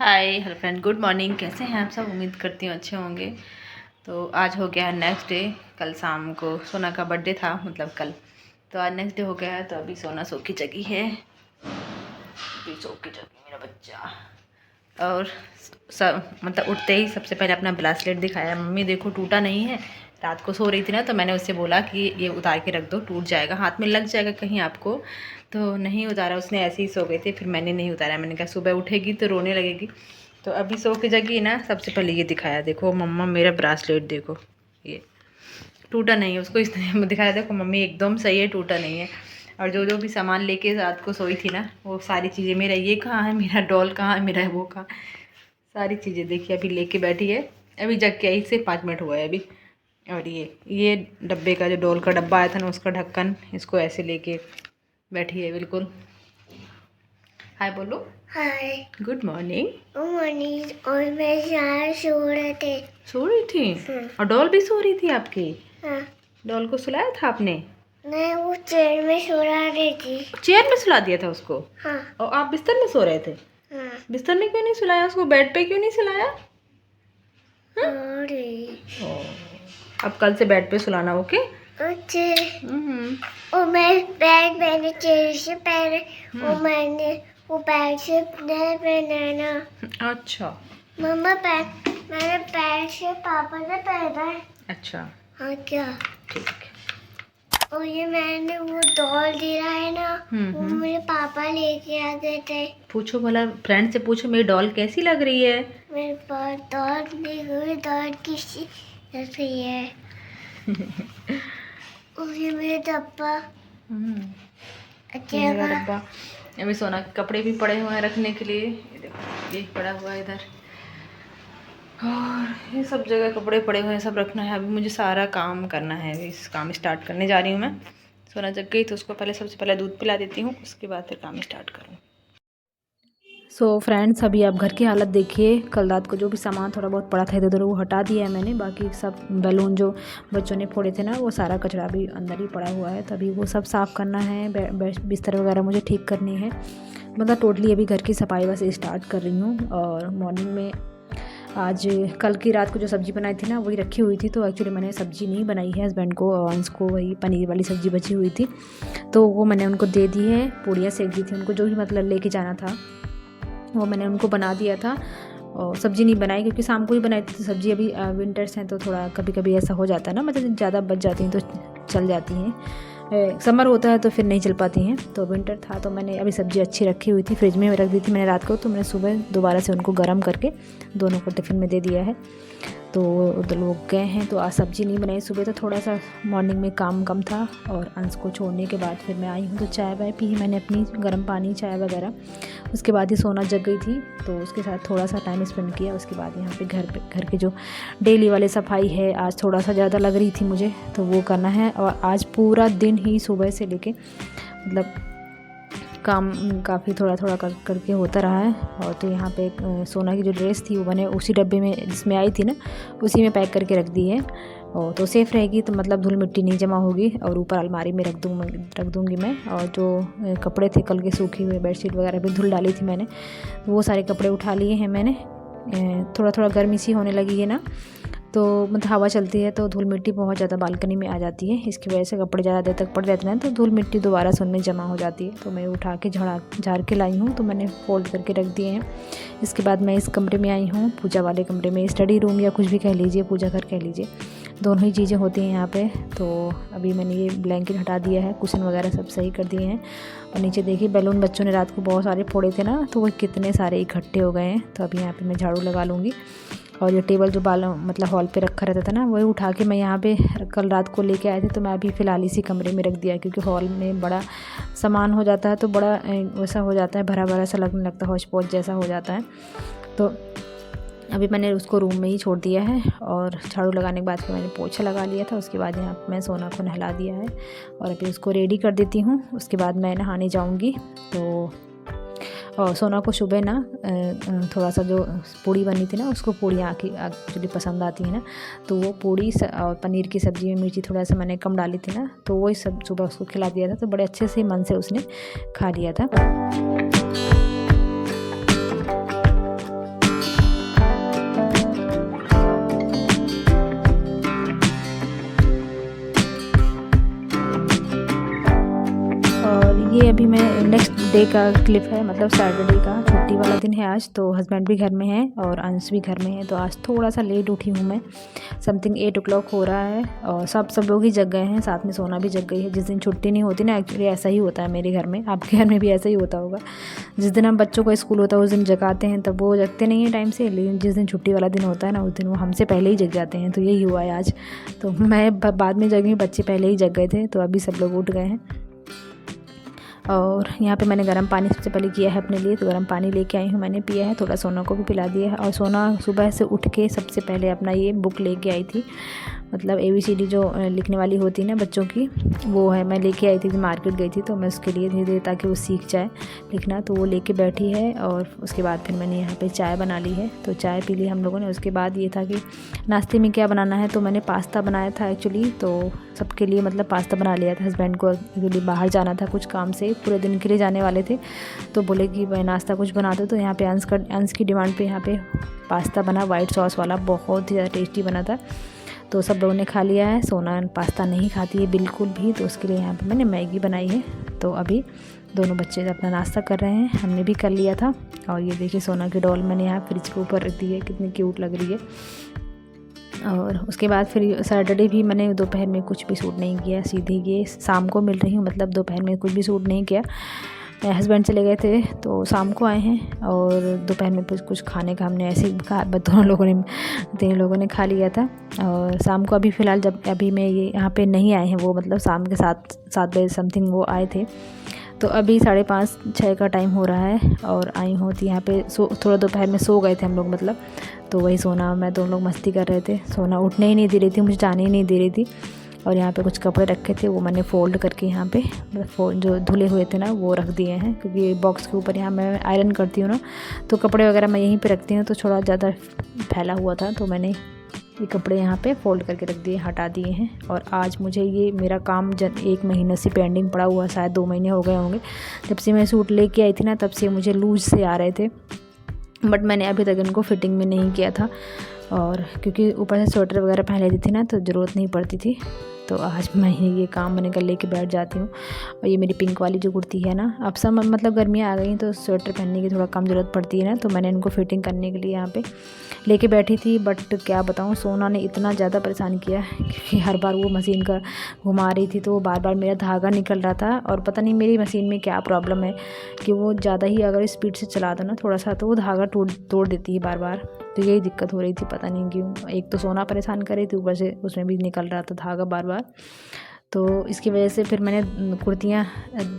Hi hello friend, good morning. कैसे हैं आप सब? उम्मीद करती हूँ अच्छे होंगे। तो आज हो गया है नेक्स्ट डे। कल शाम को सोना का बर्थडे था, मतलब कल। तो आज नेक्स्ट डे हो गया है। तो अभी सोना सो की जगी है, अभी सो की जगी मेरा बच्चा। और सब मतलब उठते ही सबसे पहले अपना ब्रेसलेट दिखाया। मम्मी देखो टूटा नहीं है। रात को सो रही थी ना, तो मैंने उससे बोला कि ये उतार के रख दो, टूट जाएगा, हाथ में लग जाएगा कहीं आपको। तो नहीं उतारा उसने, ऐसे ही सो गए थे। फिर मैंने नहीं उतारा। मैंने कहा सुबह उठेगी तो रोने लगेगी। तो अभी सो के जगी ना, सबसे पहले ये दिखाया, देखो मम्मा मेरा ब्रेसलेट देखो, ये टूटा नहीं है। उसको इस तरह दिखाया, देखो मम्मी एकदम सही है, टूटा नहीं है। और जो जो भी सामान लेके रात को सोई थी ना, वो सारी चीज़ें, मेरा ये कहाँ है, मेरा डॉल कहाँ है, मेरा वो कहाँ, सारी चीज़ें देखिए अभी लेके बैठी है। अभी जग के आई से 5 मिनट हुआ है अभी। और ये डब्बे का, जो डॉल का डब्बा आया था ना, उसका ढक्कन, इसको ऐसे लेके बैठी है बिल्कुल। हाय बोलो। Hi. Good morning. Good morning. और मैं यहाँ सो रहे थे। सो रही थी? और डॉल भी सो रही थी आपकी? हाँ। डॉल को सुलाया था आपने? मैं वो चेयर में सो रही थी। चेयर में सुला दिया था उसको? हाँ। और आप बिस्तर में सो रहे थे? हाँ। बिस्तर में क्यों नहीं सुलाया उसको? बेड पे क्यों नहीं सुलाया? अरे अब कल से बेड पे सुलाना, ओके? अच्छा। और मैं बैग मैंने चेयर से पहने, और मैंने वो बैग से नहीं पहना। अच्छा। मम्मा बैग मैंने बैग से पापा ने पहना है। अच्छा हाँ क्या? ठीक है। और ये मैंने वो डॉल दिया है ना, वो मेरे पापा लेके आ गए थे। पूछो भला, फ्रेंड से पूछो मेरी डॉल कैसी लग रही है। मेरे पास डॉल नहीं हुई, डॉल किसी लग रही है। और ये मेरा डब्बा। ये मेरा डब्बा। अभी सोना के कपड़े भी पड़े हुए हैं रखने के लिए। ये देखो, ये पड़ा हुआ है इधर, और ये सब जगह कपड़े पड़े हुए हैं, सब रखना है। अभी मुझे सारा काम करना है। अभी इस काम स्टार्ट करने जा रही हूँ मैं। सोना जग गई तो उसको पहले, सबसे पहले दूध पिला देती हूँ, उसके बाद फिर काम स्टार्ट करूँ। सो फ्रेंड्स, अभी आप घर की हालत देखिए। कल रात को जो भी सामान थोड़ा बहुत पड़ा था इधर उधर, वो हटा दिया है मैंने। बाकी सब बैलून जो बच्चों ने फोड़े थे ना, वो सारा कचरा भी अंदर ही पड़ा हुआ है। तभी वो सब साफ़ करना है। बिस्तर वगैरह मुझे ठीक करनी है। मतलब टोटली अभी घर की सफाई बस स्टार्ट कर रही हूँ। और मॉर्निंग में आज, कल की रात को जो सब्ज़ी बनाई थी ना, वही रखी हुई थी। तो एक्चुअली मैंने सब्ज़ी नहीं बनाई है, हस्बैंड को और अंश को वही पनीर वाली सब्ज़ी बची हुई थी, तो वो मैंने उनको दे दी है। पूड़ियाँ सेक दी थी उनको, जो भी मतलब लेके जाना था वो मैंने उनको बना दिया था। और सब्ज़ी नहीं बनाई क्योंकि शाम को ही बनाई थी। तो सब्ज़ी अभी विंटर्स हैं तो थोड़ा कभी कभी ऐसा हो जाता है ना, मतलब ज़्यादा बच जाती हैं तो चल जाती हैं। समर होता है तो फिर नहीं चल पाती हैं। तो विंटर था तो मैंने अभी सब्ज़ी अच्छी रखी हुई थी, फ्रिज में रख दी थी मैंने रात को। तो मैंने सुबह दोबारा से उनको गर्म करके दोनों को टिफ़िन में दे दिया है। तो उधर लोग गए हैं तो आज सब्ज़ी नहीं बनाई। सुबह तो थोड़ा सा मॉर्निंग में काम कम था, और अंश को छोड़ने के बाद फिर मैं आई हूँ तो चाय वाय पी है मैंने अपनी, गर्म पानी चाय वगैरह। उसके बाद ही सोना जग गई थी तो उसके साथ थोड़ा सा टाइम स्पेंड किया। उसके बाद यहाँ पे घर के जो डेली वाले सफाई है, आज थोड़ा सा ज़्यादा लग रही थी मुझे, तो वो करना है। और आज पूरा दिन ही सुबह से लेके मतलब काम काफ़ी थोड़ा थोड़ा करके होता रहा है। और तो यहाँ पे सोना की जो ड्रेस थी वो मैंने उसी डब्बे में जिसमें आई थी ना, उसी में पैक करके रख दी है। और तो सेफ़ रहेगी, तो मतलब धूल मिट्टी नहीं जमा होगी। और ऊपर अलमारी में रख दूँगी मैं। और जो कपड़े थे कल के सूखे हुए, बेडशीट वगैरह भी धुल डाली थी मैंने, तो वो सारे कपड़े उठा लिए हैं मैंने। थोड़ा थोड़ा गर्मी सी होने लगी है ना, तो मतलब हवा चलती है तो धूल मिट्टी बहुत ज़्यादा बालकनी में आ जाती है। इसकी वजह से कपड़े ज़्यादा देर तक पड़ रहते हैं तो धूल मिट्टी दोबारा से उनमें जमा हो जाती है। तो मैं उठा के झाड़ के लाई हूँ, तो मैंने फोल्ड करके रख दिए हैं। इसके बाद मैं इस कमरे में आई हूँ, पूजा वाले कमरे में, स्टडी रूम या कुछ भी कह लीजिए, पूजा घर कह लीजिए, दोनों ही चीज़ें होती हैं यहाँ पे। तो अभी मैंने ये ब्लैंकेट हटा दिया है, कुशन वगैरह सब सही कर दिए हैं। और नीचे देखिए बैलून बच्चों ने रात को बहुत सारे फोड़े थे ना, तो वो कितने सारे इकट्ठे हो गए हैं। तो अभी यहाँ पे मैं झाड़ू लगा लूँगी। और ये टेबल जो मतलब हॉल पे रखा रहता था ना, वही उठा के मैं यहाँ पे कल रात को लेके आए थे। तो मैं अभी फ़िलहाल इसी कमरे में रख दिया, क्योंकि हॉल में बड़ा सामान हो जाता है तो बड़ा वैसा हो जाता है, भरा भरा सा लगने लगता है, हौच पौच जैसा हो जाता है। तो अभी मैंने उसको रूम में ही छोड़ दिया है। और झाड़ू लगाने के बाद फिर मैंने पोछा लगा लिया था। उसके बाद यहाँ मैं सोना को नहला दिया है और अभी उसको रेडी कर देती हूँ। उसके बाद मैं नहाने जाऊँगी। तो और सोना को सुबह ना थोड़ा सा जो पूड़ी बनी थी ना, उसको पूड़ियाँ एक्चुअली पसंद आती है ना, तो वो पूड़ी और पनीर की सब्ज़ी में मिर्ची थोड़ा सा मैंने कम डाली थी ना, तो वही सब सुबह उसको खिला दिया था। तो बड़े अच्छे से मन से उसने खा लिया था। ट्यूसडे का क्लिप है, मतलब सैटरडे का, छुट्टी वाला दिन है आज। तो हस्बैंड भी घर में है और अंश भी घर में है। तो आज थोड़ा सा लेट उठी हूँ मैं, समथिंग 8 o'clock हो रहा है। और सब लोग ही जग गए हैं, साथ में सोना भी जग गई है। जिस दिन छुट्टी नहीं होती ना, एक्चुअली ऐसा ही होता है मेरे घर में, आपके घर में भी ऐसा ही होता होगा। जिस दिन हम बच्चों को स्कूल होता है उस दिन जगाते हैं, तब वो जगते नहीं है टाइम से, लेकिन जिस दिन छुट्टी वाला दिन होता है ना, उस दिन वो हमसे पहले ही जग जाते हैं। तो यही हुआ है आज। तो मैं बाद में जगी, बच्चे पहले ही जग गए थे, तो अभी सब लोग उठ गए हैं। और यहाँ पे मैंने गर्म पानी सबसे पहले किया है अपने लिए, तो गर्म पानी लेके आई हूँ, मैंने पिया है, थोड़ा सोना को भी पिला दिया है। और सोना सुबह से उठ के सबसे पहले अपना ये बुक लेके आई थी, मतलब ABCD जो लिखने वाली होती है ना बच्चों की, वो है, मैं लेके आई थी। मार्केट गई थी तो मैं उसके लिए धीरे धीरे, ताकि वो सीख जाए लिखना, तो वो लेके बैठी है। और उसके बाद फिर मैंने यहाँ पे चाय बना ली है, तो चाय पी ली हम लोगों ने। उसके बाद ये था कि नाश्ते में क्या बनाना है, तो मैंने पास्ता बनाया था एक्चुअली, तो सबके लिए मतलब पास्ता बना लिया था। हस्बैंड को एक्चुअली बाहर जाना था कुछ काम से, पूरे दिन के लिए जाने वाले थे, तो बोले कि भाई नाश्ता कुछ बना दो। तो यहाँ पे अंश की डिमांड पे यहाँ पे पास्ता बना, वाइट सॉस वाला, बहुत ही ज़्यादा टेस्टी बना था। तो सब लोगों ने खा लिया है। सोना पास्ता नहीं खाती है बिल्कुल भी, तो उसके लिए यहाँ पे मैंने मैगी बनाई है। तो अभी दोनों बच्चे अपना नाश्ता कर रहे हैं, हमने भी कर लिया था। और ये देखिए सोना की डॉल मैंने यहाँ फ्रिज के ऊपर रख दी है, कितनी क्यूट लग रही है। और उसके बाद फिर सैटरडे भी मैंने दोपहर में कुछ भी शूट नहीं किया, सीधे ये शाम को मिल रही हूँ, मतलब दोपहर में कुछ भी शूट नहीं किया। हस्बैंड चले गए थे तो शाम को आए हैं। और दोपहर में कुछ खाने का हमने ऐसे ही खा, तीन लोगों ने खा लिया था। और शाम को अभी फ़िलहाल जब अभी मैं ये यहाँ पे नहीं आए हैं, वो मतलब शाम के 7 बजे समथिंग वो आए थे। तो अभी 5:30-6 का टाइम हो रहा है और आई हूँ। तो यहाँ पे थोड़ा दोपहर में सो गए थे हम लोग, मतलब तो वही सोना मैं दोनों लोग मस्ती कर रहे थे। सोना उठने ही नहीं दे रही थी, मुझे जाने ही नहीं दे रही थी। और यहाँ पे कुछ कपड़े रखे थे, वो मैंने फ़ोल्ड करके यहाँ पे मतलब जो धुले हुए थे ना वो रख दिए हैं, क्योंकि बॉक्स के ऊपर यहाँ मैं आयरन करती हूँ ना, तो कपड़े वगैरह मैं यहीं पे रखती हूँ, तो थोड़ा ज़्यादा फैला हुआ था, तो मैंने ये कपड़े यहाँ पे फ़ोल्ड करके रख दिए, हटा दिए हैं। और आज मुझे ये मेरा काम 1 महीने से पेंडिंग पड़ा हुआ, शायद 2 महीने हो गए होंगे। जब से मैं सूट लेके आई थी ना, तब से मुझे लूज से आ रहे थे, बट मैंने अभी तक इनको फिटिंग में नहीं किया था। और क्योंकि ऊपर से स्वेटर वगैरह पहन लेती थी ना, तो ज़रूरत नहीं पड़ती थी। तो आज मैं ये काम मैंने कर लेके बैठ जाती हूँ। और ये मेरी पिंक वाली जो कुर्ती है ना, अब सब मतलब गर्मियाँ आ गई तो स्वेटर पहनने की थोड़ा कम ज़रूरत पड़ती है ना, तो मैंने इनको फिटिंग करने के लिए यहाँ पे लेके बैठी थी। बट क्या बताऊँ, सोना ने इतना ज़्यादा परेशान किया, क्योंकि हर बार वो मशीन का घुमा रही थी, तो वो बार बार मेरा धागा निकल रहा था। और पता नहीं मेरी मशीन में क्या प्रॉब्लम है कि वो ज़्यादा ही अगर स्पीड से चला दो ना थोड़ा सा, तो वो धागा तोड़ देती है बार बार। तो यही दिक्कत हो रही थी, पता नहीं क्यों। एक तो सोना परेशान कर रही थी, ऊपर से उसमें भी निकल रहा था धागा बार बार। तो इसकी वजह से फिर मैंने कुर्तियाँ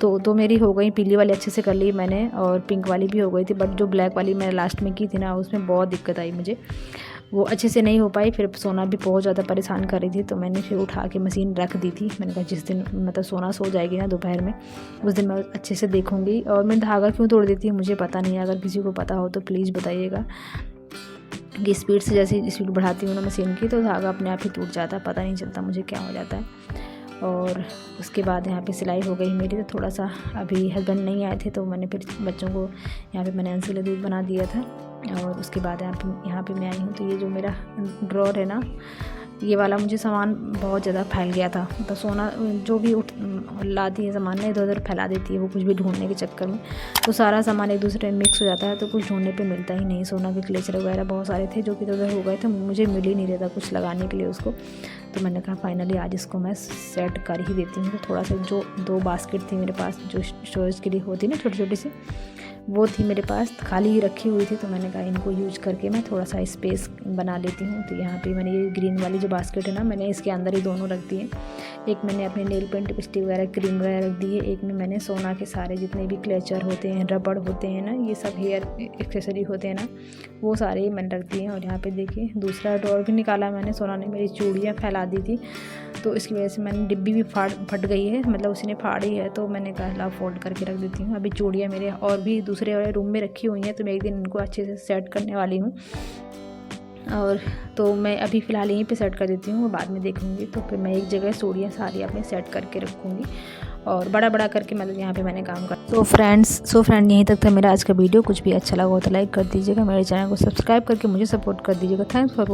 दो मेरी हो गई, पीली वाली अच्छे से कर ली मैंने, और पिंक वाली भी हो गई थी। बट जो ब्लैक वाली मैंने लास्ट में की थी ना, उसमें बहुत दिक्कत आई मुझे, वो अच्छे से नहीं हो पाई। फिर सोना भी बहुत ज़्यादा परेशान कर रही थी, तो मैंने फिर उठा के मशीन रख दी थी। मैंने कहा जिस दिन मतलब सोना सो जाएगी ना दोपहर में, उस दिन मैं अच्छे से देखूँगी। और मैं धागा क्यों तोड़ देती हूँ मुझे पता नहीं है, अगर किसी को पता हो तो प्लीज़ बताइएगा। कि स्पीड से जैसे स्पीड बढ़ाती हूँ ना मशीन की, तो धागा अपने आप ही टूट जाता है, पता नहीं चलता मुझे क्या हो जाता है। और उसके बाद यहाँ पे सिलाई हो गई मेरी। तो थोड़ा सा अभी हस्बैंड नहीं आए थे, तो मैंने फिर बच्चों को यहाँ पे मैंने अंश के लिए दूध बना दिया था। और उसके बाद यहाँ पे मैं आई हूँ। तो ये जो मेरा ड्रॉर है ना, ये वाला मुझे सामान बहुत ज़्यादा फैल गया था। तो सोना जो भी लाती है सामान ना, इधर उधर फैला देती है वो, कुछ भी ढूंढने के चक्कर में, तो सारा सामान एक दूसरे में मिक्स हो जाता है, तो कुछ ढूंढने पे मिलता ही नहीं। सोना के क्लेचर वगैरह बहुत सारे थे जो कि इधर उधर हो गए थे, मुझे मिल ही नहीं रहा था कुछ लगाने के लिए उसको। तो मैंने कहा फाइनली आज इसको मैं सेट कर ही देती हूँ। तो थोड़ा सा जो 2 बास्केट थी मेरे पास, जो स्टोरेज के लिए होती ना छोटी छोटी सी, वो थी मेरे पास, खाली ही रखी हुई थी। तो मैंने कहा इनको यूज करके मैं थोड़ा सा स्पेस बना लेती हूँ। तो यहाँ पे मैंने ये ग्रीन वाली जो बास्केट है ना, मैंने इसके अंदर ही दोनों रख दिए। एक मैंने अपने नेल पेंट, लिपस्टिक वगैरह, क्रीम वगैरह रख दी है। एक में मैंने सोना के सारे जितने भी क्लेचर होते हैं, रबड़ होते हैं ना, ये सब हेयर एक्सेसरी होते हैं ना, वो सारे मैंने रख दिए हैं। और यहाँ पे देखिए दूसरा ड्रॉर भी निकाला मैंने। सोना ने मेरी चूड़ियाँ फैला दी थी, तो इसकी वजह से मैंने डिब्बी भी फट गई है, मतलब उसी ने फाड़ी है। तो मैंने कहा ला फोल्ड करके रख देती हूँ। अभी चूड़ियाँ मेरे और भी दूसरे वाले रूम में रखी हुई हैं, तो मैं एक दिन इनको अच्छे से सेट करने वाली हूँ। और तो मैं अभी फ़िलहाल यहीं पे सेट कर देती हूँ, बाद में देखूँगी। तो फिर मैं एक जगह चूड़ियाँ सारी अपने सेट करके रखूँगी, और बड़ा बड़ा करके मतलब यहाँ पे मैंने काम कर। सो फ्रेंड यहीं तक था मेरा आज का वीडियो। कुछ भी अच्छा लगा हो तो लाइक कर दीजिएगा, मेरे चैनल को सब्सक्राइब करके मुझे सपोर्ट कर दीजिएगा। Thanks for